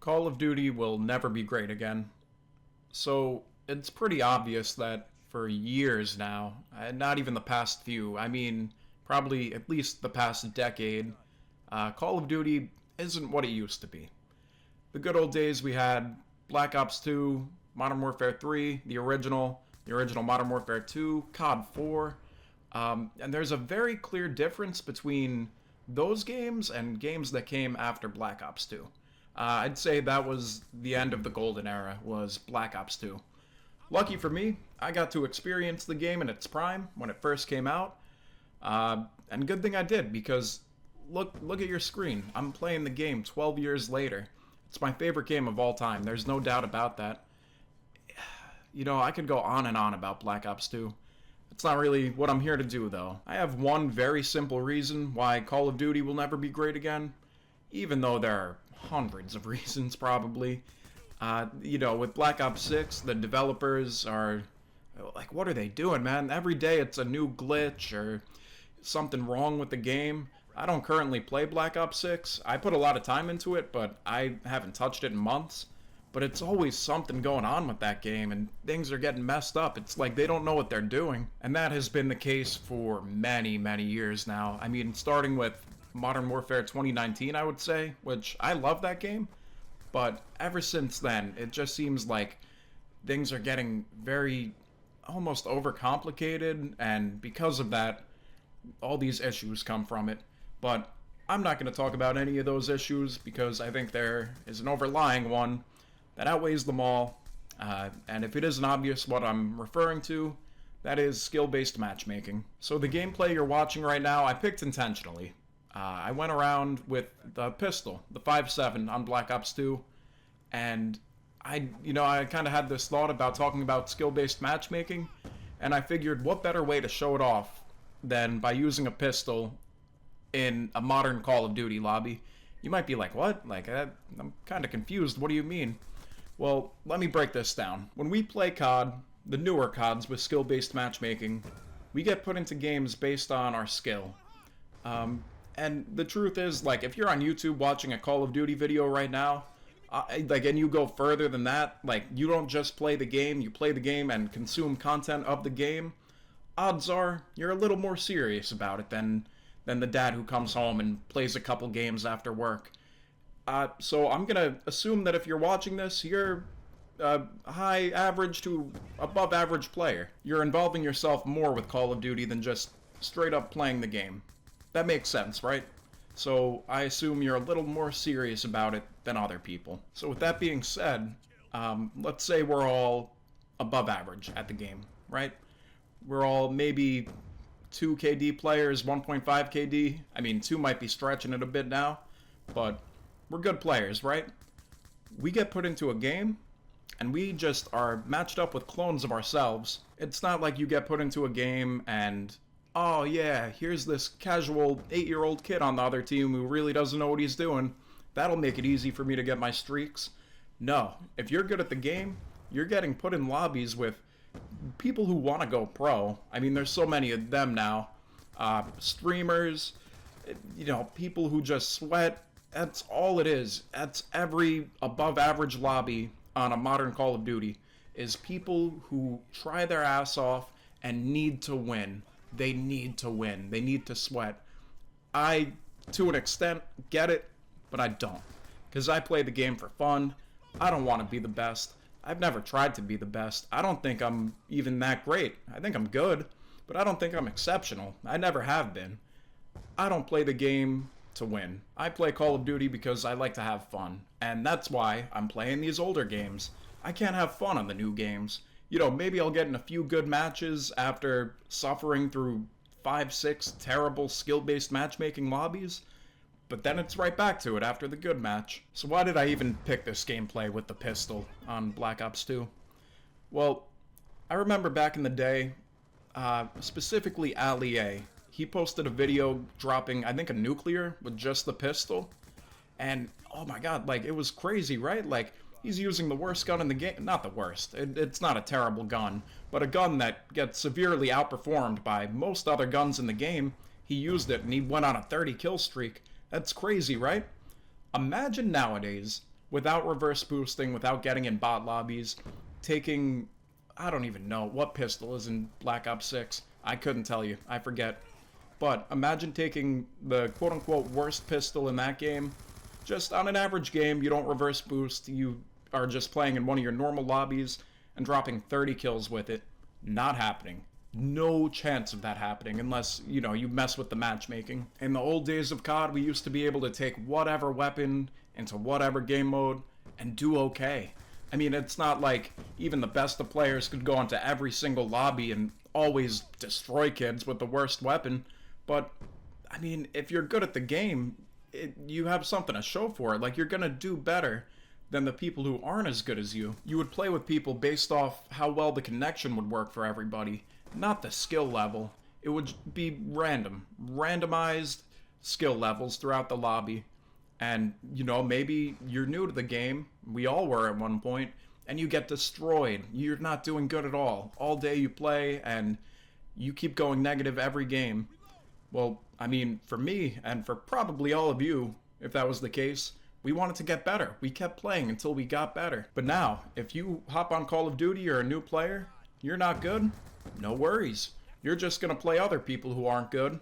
Call of Duty will never be great again. So it's pretty obvious that for years now, and not even the past few, I mean, probably at least the past decade, Call of Duty isn't what it used to be. The good old days we had Black Ops 2, Modern Warfare 3, the original Modern Warfare 2, COD 4, and there's a very clear difference between those games and games that came after Black Ops 2. I'd say that was the end of the golden era, was Black Ops 2. Lucky for me, I got to experience the game in its prime when it first came out, and good thing I did, because look at your screen. I'm playing the game 12 years later. It's my favorite game of all time, there's no doubt about that. You know, I could go on and on about Black Ops 2. It's not really what I'm here to do, though. I have one very simple reason why Call of Duty will never be great again, even though there are hundreds of reasons, probably. With Black Ops 6, the developers are like, what are they doing, man? Every day it's a new glitch or something wrong with the game. I don't currently play Black Ops 6. I put a lot of time into it, but I haven't touched it in months. But it's always something going on with that game, and things are getting messed up. It's like they don't know what they're doing. And that has been the case for many, many years now. I mean, starting with Modern Warfare 2019, I would say, which I love that game. But ever since then, it just seems like things are getting very, almost overcomplicated, and because of that, all these issues come from it. But I'm not going to talk about any of those issues, because I think there is an overlying one that outweighs them all, and if it isn't obvious what I'm referring to, that is skill-based matchmaking. So the gameplay you're watching right now, I picked intentionally. I went around with the pistol, the 5.7 on Black Ops 2, and I kind of had this thought about talking about skill-based matchmaking, and I figured what better way to show it off than by using a pistol in a modern Call of Duty lobby. You might be like, what? Like, I'm kind of confused. What do you mean? Well, let me break this down. When we play COD, the newer CODs with skill-based matchmaking, we get put into games based on our skill. And the truth is, like, if you're on YouTube watching a Call of Duty video right now, and you go further than that, like, you don't just play the game, you play the game and consume content of the game, odds are you're a little more serious about it than the dad who comes home and plays a couple games after work. So I'm going to assume that if you're watching this, you're a high average to above average player. You're involving yourself more with Call of Duty than just straight up playing the game. That makes sense, right? So I assume you're a little more serious about it than other people. So with that being said, let's say we're all above average at the game, right? We're all maybe 2 KD players, 1.5 KD. I mean, 2 might be stretching it a bit now, but we're good players, right? We get put into a game, and we just are matched up with clones of ourselves. It's not like you get put into a game and, oh yeah, here's this casual 8-year-old kid on the other team who really doesn't know what he's doing. That'll make it easy for me to get my streaks. No, if you're good at the game, you're getting put in lobbies with people who want to go pro. I mean, there's so many of them now. Streamers, people who just sweat. That's all it is. That's every above average lobby on a modern Call of Duty, is people who try their ass off and need to win. They need to win. They need to sweat. I, to an extent, get it, but I don't. Because I play the game for fun. I don't want to be the best. I've never tried to be the best. I don't think I'm even that great. I think I'm good, but I don't think I'm exceptional. I never have been. I don't play the game to win. I play Call of Duty because I like to have fun, and that's why I'm playing these older games. I can't have fun on the new games. Maybe I'll get in a few good matches after suffering through 5-6 terrible skill-based matchmaking lobbies, but then it's right back to it after the good match. So why did I even pick this gameplay with the pistol on Black Ops 2? Well, I remember back in the day, specifically Ali A. He posted a video dropping, I think, a nuclear with just the pistol. And, oh my god, like, it was crazy, right? Like, he's using the worst gun in the game. Not the worst. It's not a terrible gun. But a gun that gets severely outperformed by most other guns in the game. He used it and he went on a 30 kill streak. That's crazy, right? Imagine nowadays without reverse boosting, without getting in bot lobbies, taking, I don't even know what pistol is in Black Ops 6. I couldn't tell you. I forget. But imagine taking the quote-unquote worst pistol in that game. Just on an average game, you don't reverse boost. You are just playing in one of your normal lobbies and dropping 30 kills with it. Not happening. No chance of that happening unless, you know, you mess with the matchmaking. In the old days of COD, we used to be able to take whatever weapon into whatever game mode and do okay. I mean, it's not like even the best of players could go into every single lobby and always destroy kids with the worst weapon. But, I mean, if you're good at the game, you have something to show for it. Like, you're gonna do better than the people who aren't as good as you. You would play with people based off how well the connection would work for everybody, not the skill level. It would be random. Randomized skill levels throughout the lobby. And, you know, maybe you're new to the game. We all were at one point. And you get destroyed. You're not doing good at all. All day you play, and you keep going negative every game. Well, I mean, for me, and for probably all of you, if that was the case, we wanted to get better. We kept playing until we got better. But now, if you hop on Call of Duty or a new player, you're not good, no worries. You're just gonna play other people who aren't good.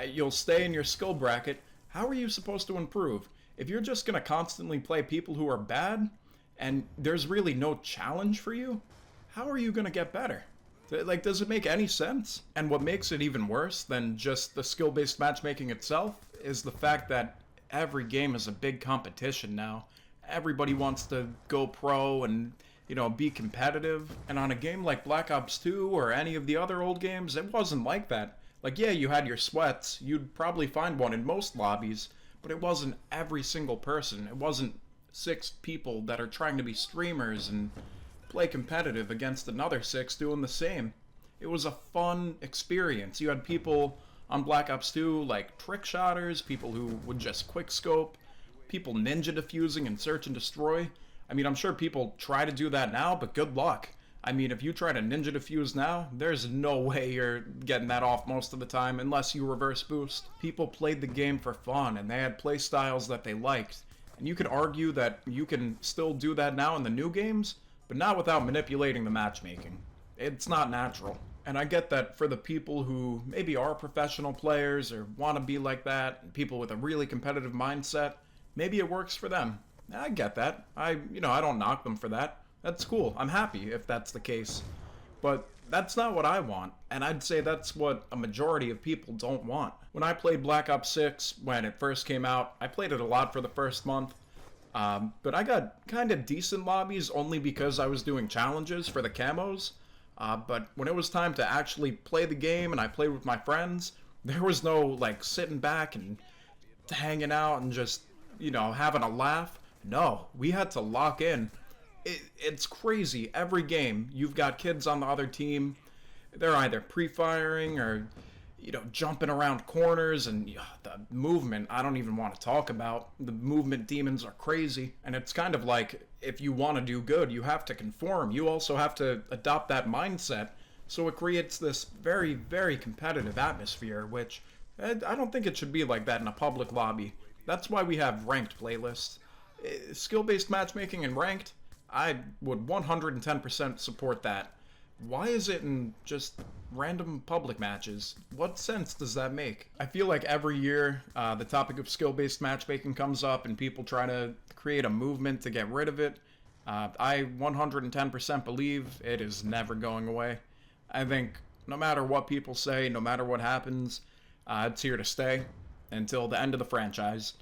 You'll stay in your skill bracket. How are you supposed to improve? If you're just gonna constantly play people who are bad, and there's really no challenge for you, how are you gonna get better? Like, does it make any sense? And what makes it even worse than just the skill-based matchmaking itself is the fact that every game is a big competition now. Everybody wants to go pro and, you know, be competitive. And on a game like Black Ops 2 or any of the other old games, it wasn't like that. Like, yeah, you had your sweats. You'd probably find one in most lobbies, but it wasn't every single person. It wasn't 6 people that are trying to be streamers and play competitive against another 6 doing the same. It was a fun experience. You had people on Black Ops 2 like trick shotters, people who would just quick scope, people ninja defusing and search and destroy. I mean, I'm sure people try to do that now, but good luck. I mean, if you try to ninja defuse now, there's no way you're getting that off most of the time unless you reverse boost. People played the game for fun and they had play styles that they liked. And you could argue that you can still do that now in the new games, but not without manipulating the matchmaking. It's not natural. And I get that for the people who maybe are professional players or want to be like that, people with a really competitive mindset, maybe it works for them. I get that. I don't knock them for that. That's cool. I'm happy if that's the case. But that's not what I want, and I'd say that's what a majority of people don't want. When I played Black Ops 6, when it first came out, I played it a lot for the first month. But I got kind of decent lobbies only because I was doing challenges for the camos. But when it was time to actually play the game and I played with my friends, there was no, like, sitting back and hanging out and just, you know, having a laugh. No, we had to lock in. It's crazy. Every game, you've got kids on the other team. They're either pre-firing or, you know, jumping around corners, and the movement, I don't even want to talk about. The movement demons are crazy, and it's kind of like, if you want to do good, you have to conform. You also have to adopt that mindset, so it creates this very, very competitive atmosphere, which I don't think it should be like that in a public lobby. That's why we have ranked playlists. Skill-based matchmaking and ranked, I would 110% support that. Why is it in just random public matches? What sense does that make? I feel like every year the topic of skill-based matchmaking comes up and people try to create a movement to get rid of it. I 110% believe it is never going away. I think no matter what people say, no matter what happens, it's here to stay until the end of the franchise.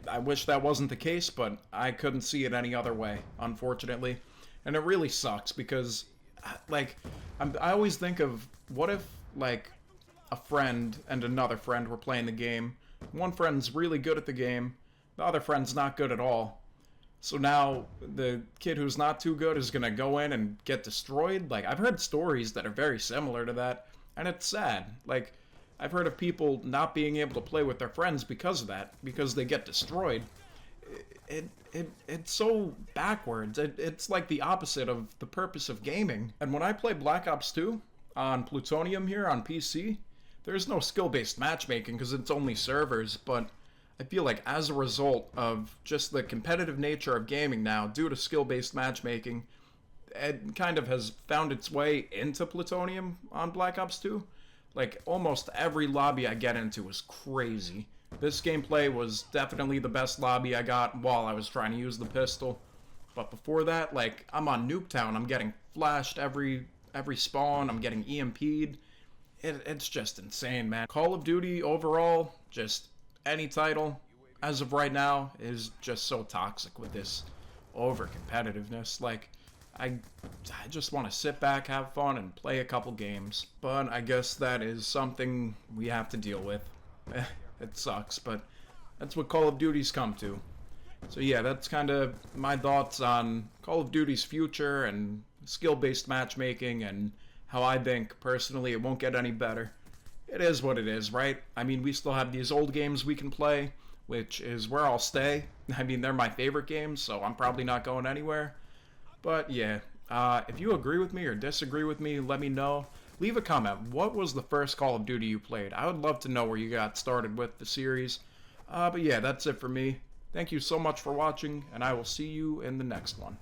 I wish that wasn't the case, but I couldn't see it any other way, unfortunately. And it really sucks because, like, I always think of, what if, like, a friend and another friend were playing the game. One friend's really good at the game, the other friend's not good at all. So now the kid who's not too good is going to go in and get destroyed. Like, I've heard stories that are very similar to that, and it's sad. Like, I've heard of people not being able to play with their friends because of that, because they get destroyed. It's so backwards. It's like the opposite of the purpose of gaming. And when I play Black Ops 2 on Plutonium here on PC, there's no skill-based matchmaking because it's only servers, but I feel like as a result of just the competitive nature of gaming now, due to skill-based matchmaking, it kind of has found its way into Plutonium on Black Ops 2. Like, almost every lobby I get into is crazy. This gameplay was definitely the best lobby I got while I was trying to use the pistol. But before that, like, I'm on Nuketown, I'm getting flashed every spawn, I'm getting EMP'd. It's just insane, man. Call of Duty overall, just any title, as of right now, is just so toxic with this over-competitiveness. Like, I just want to sit back, have fun, and play a couple games. But I guess that is something we have to deal with. It sucks, but that's what Call of Duty's come to. So yeah, that's kind of my thoughts on Call of Duty's future and skill-based matchmaking and how I think, personally, it won't get any better. It is what it is, right? I mean, we still have these old games we can play, which is where I'll stay. I mean, they're my favorite games, so I'm probably not going anywhere. But yeah, if you agree with me or disagree with me, let me know. Leave a comment. What was the first Call of Duty you played? I would love to know where you got started with the series. But yeah, that's it for me. Thank you so much for watching, and I will see you in the next one.